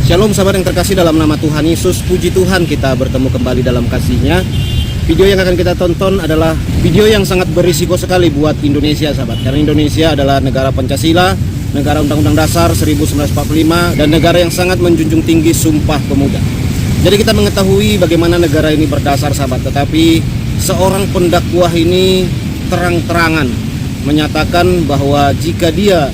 Shalom sahabat yang terkasih dalam nama Tuhan Yesus. Puji Tuhan kita bertemu kembali dalam kasih-Nya. Video yang akan kita tonton adalah video yang sangat berisiko sekali buat Indonesia sahabat. Karena Indonesia adalah negara Pancasila, negara Undang-Undang Dasar 1945, dan negara yang sangat menjunjung tinggi Sumpah Pemuda. Jadi kita mengetahui bagaimana negara ini berdasar sahabat. Tetapi seorang pendakwah ini terang-terangan menyatakan bahwa jika dia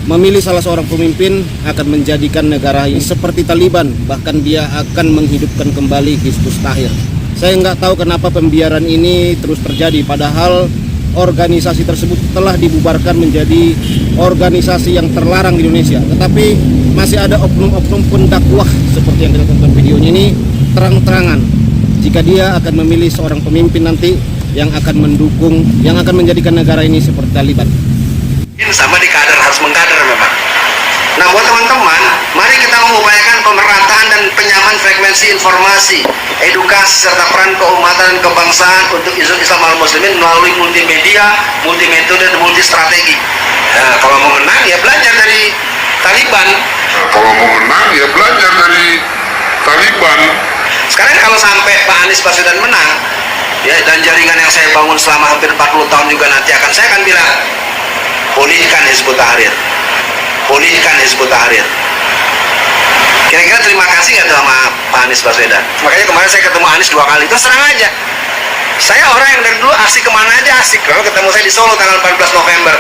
memilih salah seorang pemimpin akan menjadikan negara ini seperti Taliban, bahkan dia akan menghidupkan kembali Hizbut Tahrir. Saya nggak tahu kenapa pembiaran ini terus terjadi, padahal organisasi tersebut telah dibubarkan menjadi organisasi yang terlarang di Indonesia. Tetapi masih ada oknum-oknum pendakwah seperti yang kita tonton videonya ini terang-terangan jika dia akan memilih seorang pemimpin nanti yang akan mendukung, yang akan menjadikan negara ini seperti Taliban. Sama di kader, harus mengkader memang. Nah buat teman-teman, mari kita mengupayakan pemerataan dan penyamaan frekuensi informasi, edukasi serta peran keumatan dan kebangsaan untuk Islam al-Muslimin melalui multimedia, multimetode, dan multistrategi. Nah, kalau mau menang ya belajar dari Taliban. Sekarang kalau sampai Pak Anies Baswedan menang, ya, dan jaringan yang saya bangun selama hampir 40 tahun juga nanti saya akan bilang, pulihkan Hizbut Tahrir, pulihkan Hizbut Tahrir. Kira-kira terima kasih nggak tuh sama Pak Anies Baswedan? Makanya kemarin saya ketemu Anies 2 kali, terus terang aja, saya orang yang dari dulu asik kemana aja asik. Lalu ketemu saya di Solo tanggal 14 November,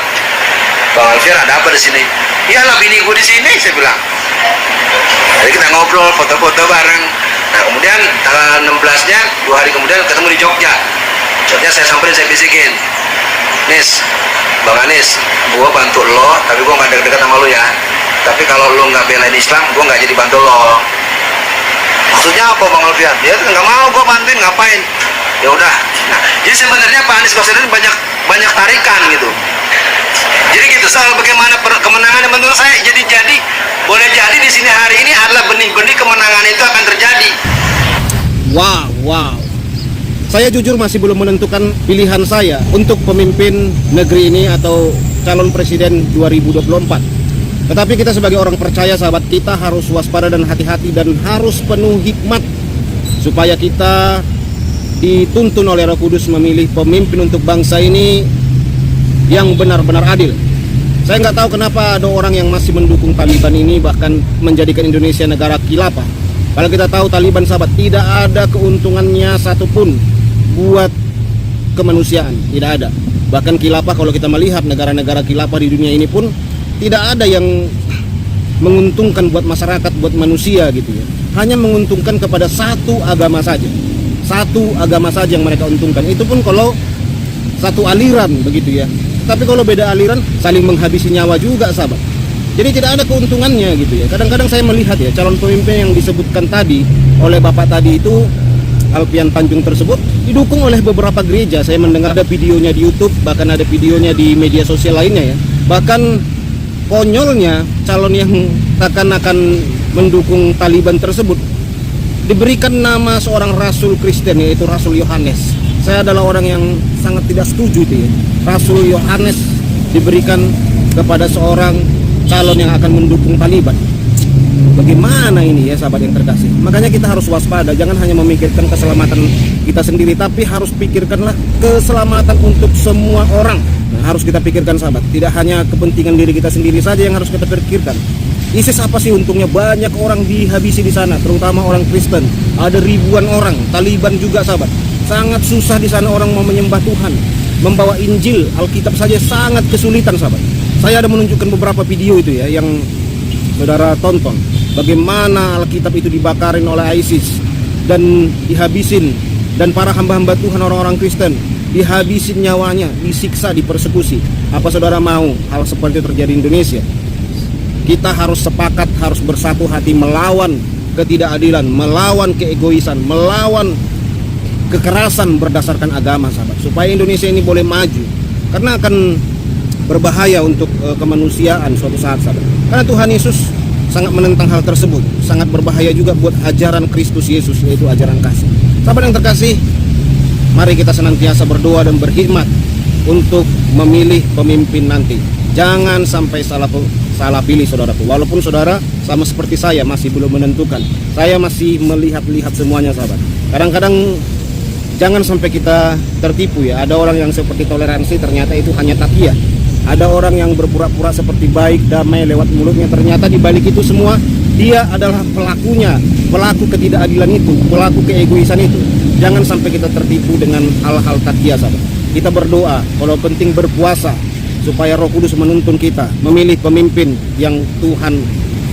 Bang Alfian ada apa di sini? Iyalah bini gue di sini, saya bilang. Jadi kita ngobrol, foto-foto bareng. Nah kemudian tanggal 16-nya 2 hari kemudian ketemu di Jogja. Jogja saya samperin, saya bisikin, Nis, Bang Anies, gue bantu lo, tapi gue gak deket-deket sama lo ya. Tapi kalau lo gak belain Islam, gue gak jadi bantu lo. Maksudnya apa Bang Alfian? Ya gak mau gue bantuin, ngapain? Ya udah. Nah, jadi sebenarnya Pak Anies Baswedan banyak tarikan gitu. Jadi gitu, soal bagaimana kemenangan menurut saya jadi boleh jadi di sini hari ini adalah benih-benih kemenangan itu akan terjadi. Wow. Saya jujur masih belum menentukan pilihan saya untuk pemimpin negeri ini atau calon presiden 2024. Tetapi kita sebagai orang percaya sahabat, kita harus waspada dan hati-hati dan harus penuh hikmat supaya kita dituntun oleh Roh Kudus memilih pemimpin untuk bangsa ini yang benar-benar adil. Saya nggak tahu kenapa ada orang yang masih mendukung Taliban ini, bahkan menjadikan Indonesia negara khilafah. Kalau kita tahu Taliban sahabat tidak ada keuntungannya satupun buat kemanusiaan, tidak ada. Bahkan khilafah, kalau kita melihat negara-negara khilafah di dunia ini pun tidak ada yang menguntungkan buat masyarakat, buat manusia gitu ya. Hanya menguntungkan kepada satu agama saja. Satu agama saja yang mereka untungkan. Itu pun kalau satu aliran begitu ya. Tapi kalau beda aliran saling menghabisi nyawa juga sahabat. Jadi tidak ada keuntungannya gitu ya. Kadang-kadang saya melihat ya, calon pemimpin yang disebutkan tadi oleh Bapak tadi itu, Alfian Tanjung tersebut, didukung oleh beberapa gereja. Saya mendengar ada videonya di YouTube, bahkan ada videonya di media sosial lainnya ya. Bahkan konyolnya, calon yang akan mendukung Taliban tersebut diberikan nama seorang rasul Kristen, yaitu Rasul Yohanes. Saya adalah orang yang sangat tidak setuju itu ya. Rasul Yohanes diberikan kepada seorang calon yang akan mendukung Taliban. Bagaimana ini ya sahabat yang terkasih? Makanya kita harus waspada, jangan hanya memikirkan keselamatan kita sendiri, tapi harus pikirkanlah keselamatan untuk semua orang. Nah, harus kita pikirkan sahabat, tidak hanya kepentingan diri kita sendiri saja yang harus kita pikirkan. ISIS apa sih untungnya? Banyak orang dihabisi di sana, terutama orang Kristen. Ada ribuan orang. Taliban juga sahabat, sangat susah di sana orang mau menyembah Tuhan. Membawa Injil, Alkitab saja sangat kesulitan sahabat. Saya ada menunjukkan beberapa video itu ya, yang saudara tonton. Bagaimana Alkitab itu dibakarin oleh ISIS dan dihabisin. Dan para hamba-hamba Tuhan, orang-orang Kristen, dihabisin nyawanya, disiksa, dipersekusi. Apa saudara mau hal seperti itu terjadi di Indonesia? Kita harus sepakat, harus bersatu hati melawan ketidakadilan, melawan keegoisan, melawan kekerasan berdasarkan agama sahabat, supaya Indonesia ini boleh maju. Karena akan berbahaya untuk kemanusiaan suatu saat sahabat. Karena Tuhan Yesus sangat menentang hal tersebut, sangat berbahaya juga buat ajaran Kristus Yesus, yaitu ajaran kasih. Sahabat yang terkasih, mari kita senantiasa berdoa dan berkhidmat untuk memilih pemimpin nanti. Jangan sampai salah pilih saudaraku. Walaupun saudara sama seperti saya masih belum menentukan, saya masih melihat-lihat semuanya sahabat. Kadang-kadang jangan sampai kita tertipu ya. Ada orang yang seperti toleransi, ternyata itu hanya takiah. Ada orang yang berpura-pura seperti baik, damai lewat mulutnya, ternyata di balik itu semua dia adalah pelakunya, pelaku ketidakadilan itu, pelaku keegoisan itu. Jangan sampai kita tertipu dengan hal-hal takiah sahabat. Kita berdoa, kalau penting berpuasa, supaya Roh Kudus menuntun kita memilih pemimpin yang Tuhan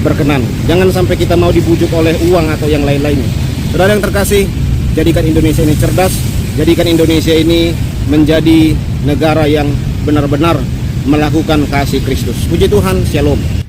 berkenan. Jangan sampai kita mau dibujuk oleh uang atau yang lain-lainnya. Saudara yang terkasih, jadikan Indonesia ini cerdas, jadikan Indonesia ini menjadi negara yang benar-benar melakukan kasih Kristus. Puji Tuhan, Shalom.